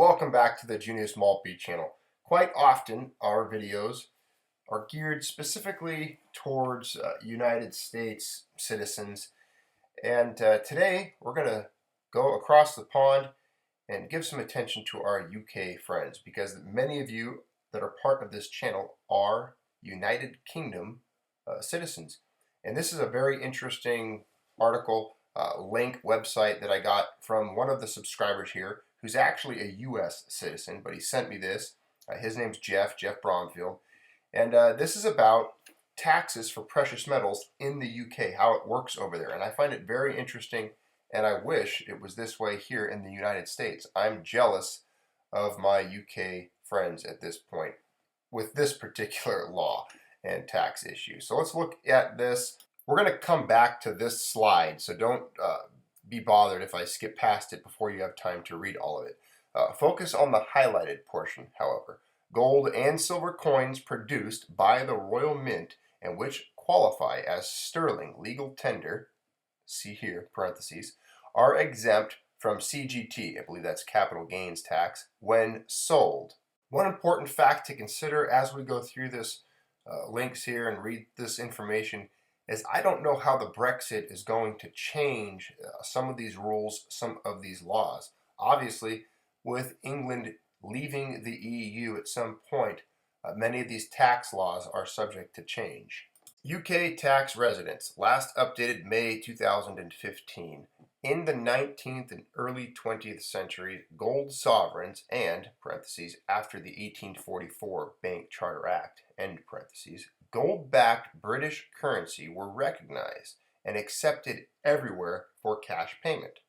Welcome back to the Junius Maltby channel. Quite often our videos are geared specifically towards United States citizens, and today we're going to go across the pond and give some attention to our UK friends, because many of you that are part of this channel are United Kingdom citizens. And this is a very interesting article, link, website that I got from one of the subscribers here, who's actually a U.S. citizen, but he sent me this. His name's Jeff Bromfield. And this is about taxes for precious metals in the UK, how it works over there. And I find it very interesting, and I wish it was this way here in the United States. I'm jealous of my UK friends at this point with this particular law and tax issue. So let's look at this. We're going to come back to this slide, so don't be bothered if I skip past it before you have time to read all of it. Focus on the highlighted portion, however. Gold and silver coins produced by the Royal Mint and which qualify as sterling legal tender, see here, parentheses, are exempt from CGT, I believe that's capital gains tax, when sold. One important fact to consider as we go through this links here and read this information is I don't know how the Brexit is going to change some of these rules, some of these laws. Obviously, with England leaving the EU at some point, many of these tax laws are subject to change. UK tax residents, last updated May 2015. In the 19th and early 20th century, gold sovereigns and, parentheses, after the 1844 Bank Charter Act, end parentheses, gold-backed British currency were recognized and accepted everywhere for cash payment.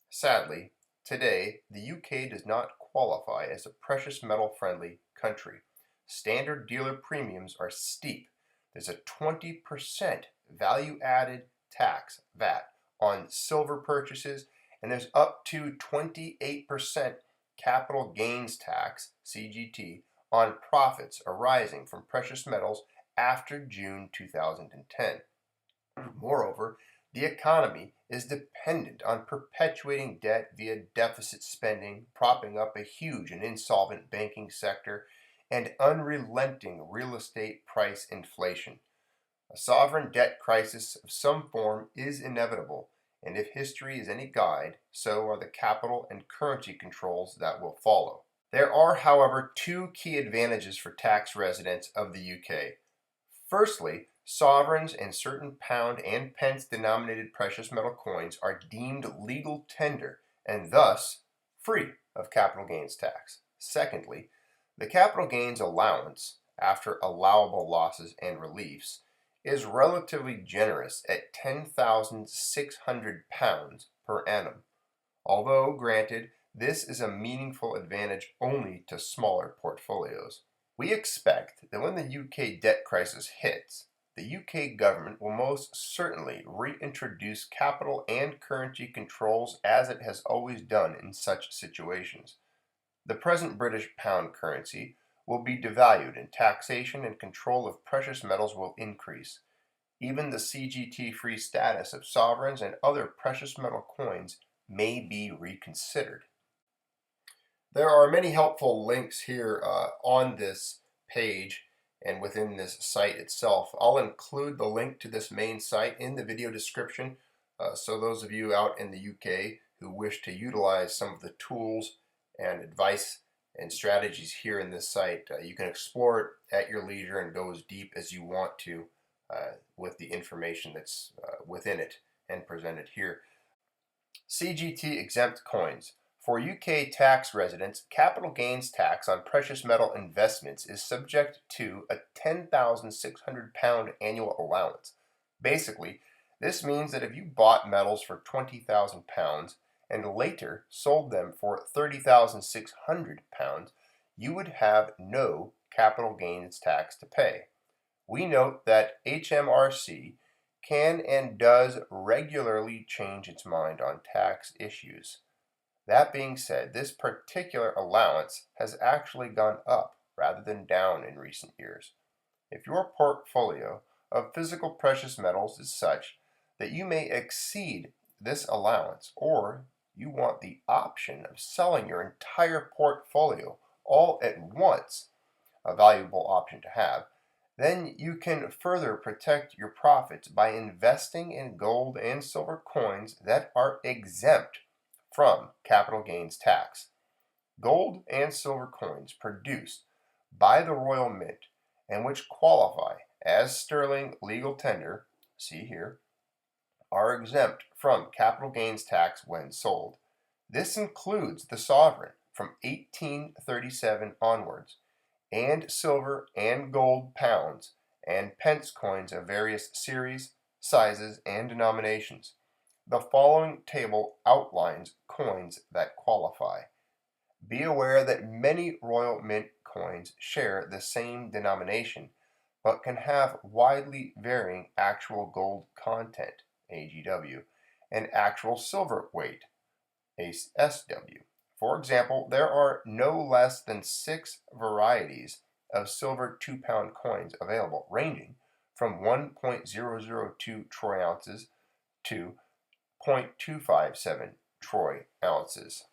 Sadly, today, the UK does not qualify as a precious metal-friendly country. Standard dealer premiums are steep. There's a 20% value-added tax, VAT, on silver purchases, and there's up to 28% capital gains tax, CGT, on profits arising from precious metals after June 2010. Moreover, the economy is dependent on perpetuating debt via deficit spending, propping up a huge and insolvent banking sector, and unrelenting real estate price inflation. A sovereign debt crisis of some form is inevitable, and if history is any guide, so are the capital and currency controls that will follow. There are, however, two key advantages for tax residents of the UK. Firstly, sovereigns and certain pound and pence denominated precious metal coins are deemed legal tender and thus free of capital gains tax. Secondly, the capital gains allowance, after allowable losses and reliefs, is relatively generous at £10,600 per annum. Although, granted, this is a meaningful advantage only to smaller portfolios. We expect that when the UK debt crisis hits, the UK government will most certainly reintroduce capital and currency controls as it has always done in such situations. The present British pound currency will be devalued and taxation and control of precious metals will increase. Even the CGT-free status of sovereigns and other precious metal coins may be reconsidered. There are many helpful links here on this page and within this site itself. I'll include the link to this main site in the video description, so those of you out in the UK who wish to utilize some of the tools and advice and strategies here in this site, you can explore it at your leisure and go as deep as you want to with the information that's within it and presented here. CGT exempt coins. For UK tax residents, capital gains tax on precious metal investments is subject to a £10,600 annual allowance. Basically, this means that if you bought metals for £20,000 and later sold them for £30,600, you would have no capital gains tax to pay. We note that HMRC can and does regularly change its mind on tax issues. That being said, this particular allowance has actually gone up rather than down in recent years. If your portfolio of physical precious metals is such that you may exceed this allowance, or you want the option of selling your entire portfolio all at once, a valuable option to have, then you can further protect your profits by investing in gold and silver coins that are exempt from capital gains tax. Gold and silver coins produced by the Royal Mint and which qualify as sterling legal tender, see here, are exempt from capital gains tax when sold. This includes the sovereign from 1837 onwards, and silver and gold pounds and pence coins of various series, sizes, and denominations. The following table outlines coins that qualify. Be aware that many Royal Mint coins share the same denomination, but can have widely varying actual gold content, AGW, and actual silver weight, SW. For example, there are no less than 6 varieties of silver 2-pound coins available, ranging from 1.002 troy ounces to 0.257 troy ounces.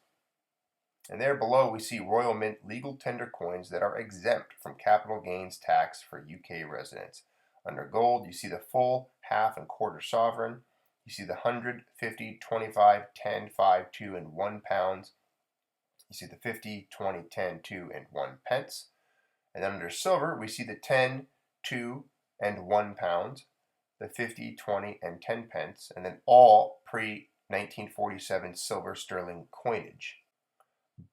And there below we see Royal Mint legal tender coins that are exempt from capital gains tax for UK residents. Under gold, you see the full, half, and quarter sovereign. You see the 100, 50, 25, 10, 5, 2, and 1 pounds. You see the 50, 20, 10, 2, and 1 pence. And then under silver, we see the 10, 2, and 1 pounds, the 50, 20, and 10 pence, and then all pre-1947 silver sterling coinage.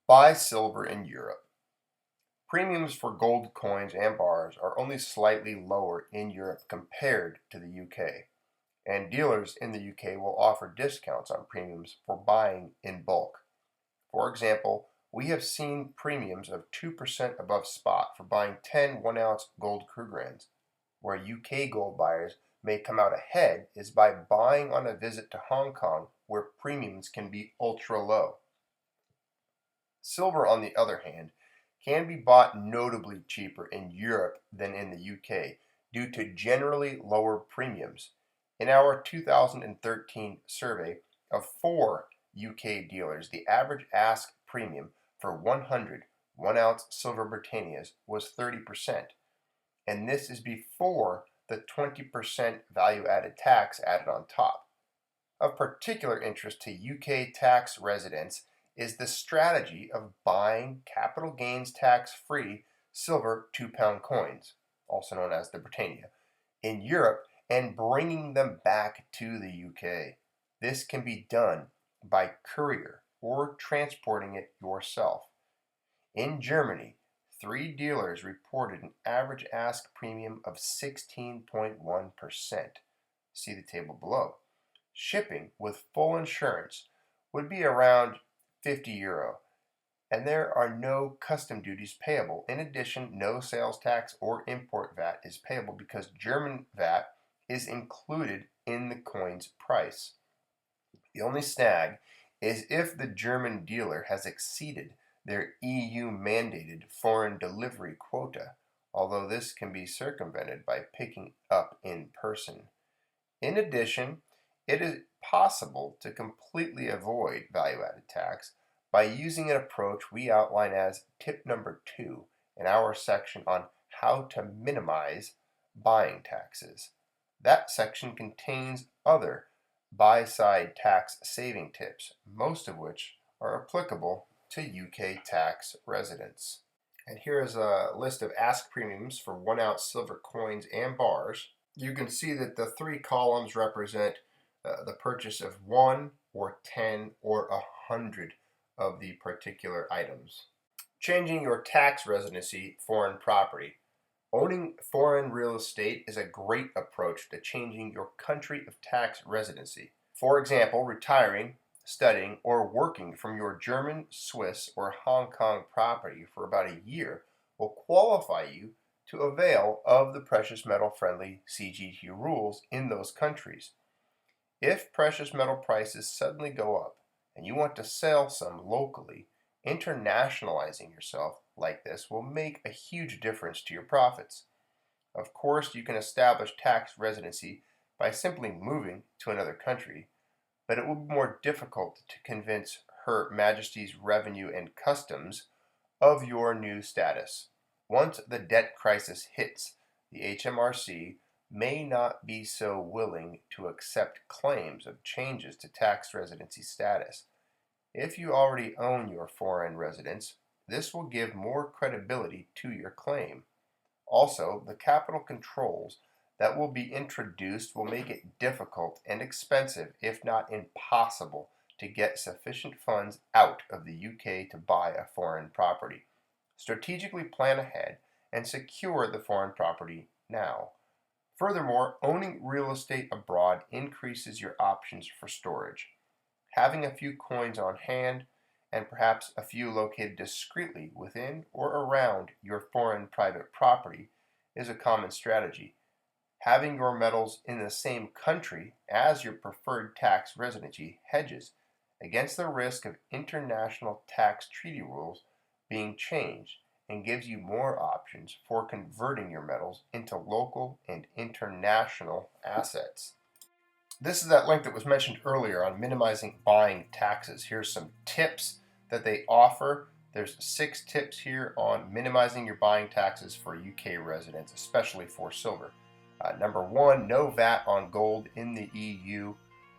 Buy silver in Europe. Premiums for gold coins and bars are only slightly lower in Europe compared to the UK, and dealers in the UK will offer discounts on premiums for buying in bulk. For example, we have seen premiums of 2% above spot for buying 10 1-ounce gold Krugerrands. Where UK gold buyers may come out ahead is by buying on a visit to Hong Kong, where premiums can be ultra low. Silver, on the other hand, can be bought notably cheaper in Europe than in the UK due to generally lower premiums. In our 2013 survey of 4 UK dealers, the average ask premium for 100 1-ounce silver Britannias was 30%, and this is before the 20% value-added tax added on top. Of particular interest to UK tax residents is the strategy of buying capital gains tax-free silver 2-pound coins, also known as the Britannia, in Europe and bringing them back to the UK. This can be done by courier or transporting it yourself. In Germany, 3 dealers reported an average ask premium of 16.1%. See the table below. Shipping with full insurance would be around €50, and there are no custom duties payable. In addition, no sales tax or import VAT is payable because German VAT is included in the coin's price. The only snag is if the German dealer has exceeded their EU-mandated foreign delivery quota, although this can be circumvented by picking up in person. In addition, it is possible to completely avoid value-added tax by using an approach we outline as tip number 2 in our section on how to minimize buying taxes. That section contains other buy-side tax saving tips, most of which are applicable to UK tax residents. And here is a list of ask premiums for 1-ounce silver coins and bars. You can see that the 3 columns represent the purchase of 1 or 10 or 100 of the particular items. Changing your tax residency, foreign property. Owning foreign real estate is a great approach to changing your country of tax residency. For example, retiring, studying, or working from your German, Swiss, or Hong Kong property for about a year will qualify you to avail of the precious metal friendly CGT rules in those countries. If precious metal prices suddenly go up and you want to sell some locally, internationalizing yourself like this will make a huge difference to your profits. Of course, you can establish tax residency by simply moving to another country, but it will be more difficult to convince Her Majesty's Revenue and Customs of your new status. Once the debt crisis hits, the HMRC may not be so willing to accept claims of changes to tax residency status. If you already own your foreign residence, this will give more credibility to your claim. Also, the capital controls that will be introduced will make it difficult and expensive, if not impossible, to get sufficient funds out of the UK to buy a foreign property. Strategically plan ahead and secure the foreign property now. Furthermore, owning real estate abroad increases your options for storage. Having a few coins on hand, and perhaps a few located discreetly within or around your foreign private property, is a common strategy. Having your metals in the same country as your preferred tax residency hedges against the risk of international tax treaty rules being changed and gives you more options for converting your metals into local and international assets. This is that link that was mentioned earlier on minimizing buying taxes. Here's some tips that they offer. There's 6 tips here on minimizing your buying taxes for UK residents, especially for silver. Number 1, no VAT on gold in the EU.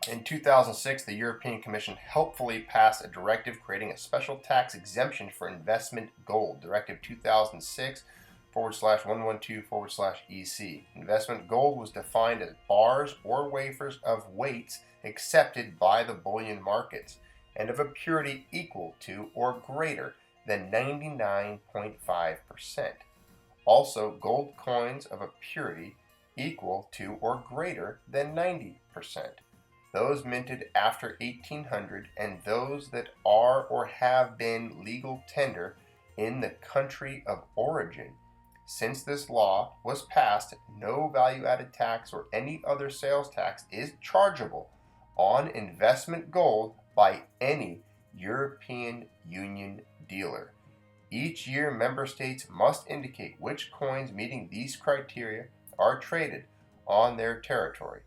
In 2006, the European Commission helpfully passed a directive creating a special tax exemption for investment gold, Directive 2006/112/EC. Investment gold was defined as bars or wafers of weights accepted by the bullion markets and of a purity equal to or greater than 99.5%. Also, gold coins of a purity equal to or greater than 90%. Those minted after 1800 and those that are or have been legal tender in the country of origin. Since this law was passed, no value-added tax or any other sales tax is chargeable on investment gold by any European Union dealer. Each year, member states must indicate which coins meeting these criteria are traded on their territory.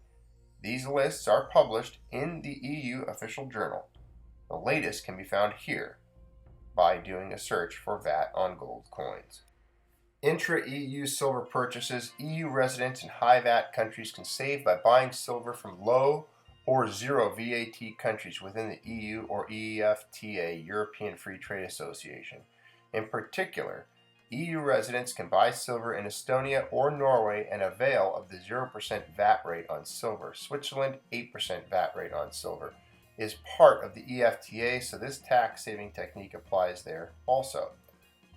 These lists are published in the EU official journal. The latest can be found here by doing a search for VAT on gold coins. Intra-EU silver purchases. EU residents in high VAT countries can save by buying silver from low or zero VAT countries within the EU or EFTA, European Free Trade Association. In particular, EU residents can buy silver in Estonia or Norway and avail of the 0% VAT rate on silver. Switzerland, 8% VAT rate on silver, is part of the EFTA, so this tax-saving technique applies there also.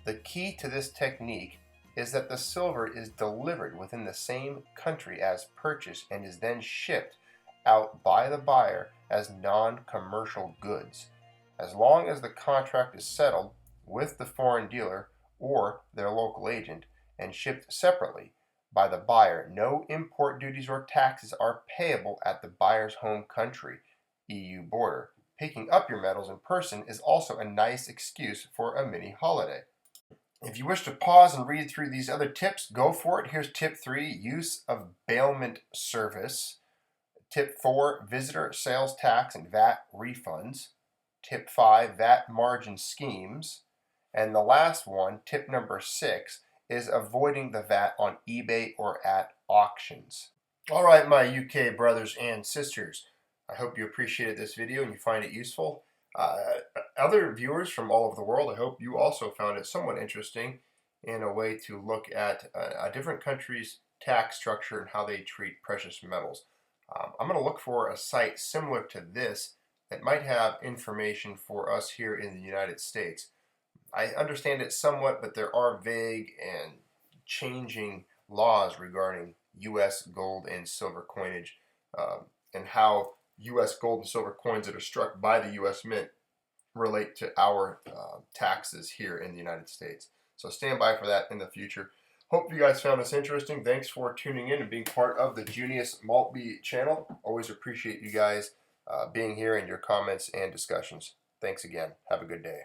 The key to this technique is that the silver is delivered within the same country as purchased and is then shipped out by the buyer as non-commercial goods. As long as the contract is settled with the foreign dealer or their local agent and shipped separately by the buyer, no import duties or taxes are payable at the buyer's home country, EU border. Picking up your metals in person is also a nice excuse for a mini holiday. If you wish to pause and read through these other tips, go for it. Here's tip 3, use of bailment service. Tip 4, visitor sales tax and VAT refunds. Tip 5, VAT margin schemes. And the last one, tip number 6, is avoiding the VAT on eBay or at auctions. All right, my UK brothers and sisters, I hope you appreciated this video and you find it useful. Other viewers from all over the world, I hope you also found it somewhat interesting in a way to look at a different country's tax structure and how they treat precious metals. I'm going to look for a site similar to this that might have information for us here in the United States. I understand it somewhat, but there are vague and changing laws regarding U.S. gold and silver coinage and how U.S. gold and silver coins that are struck by the U.S. Mint relate to our taxes here in the United States. So stand by for that in the future. Hope you guys found this interesting. Thanks for tuning in and being part of the Junius Maltby channel. Always appreciate you guys being here and your comments and discussions. Thanks again. Have a good day.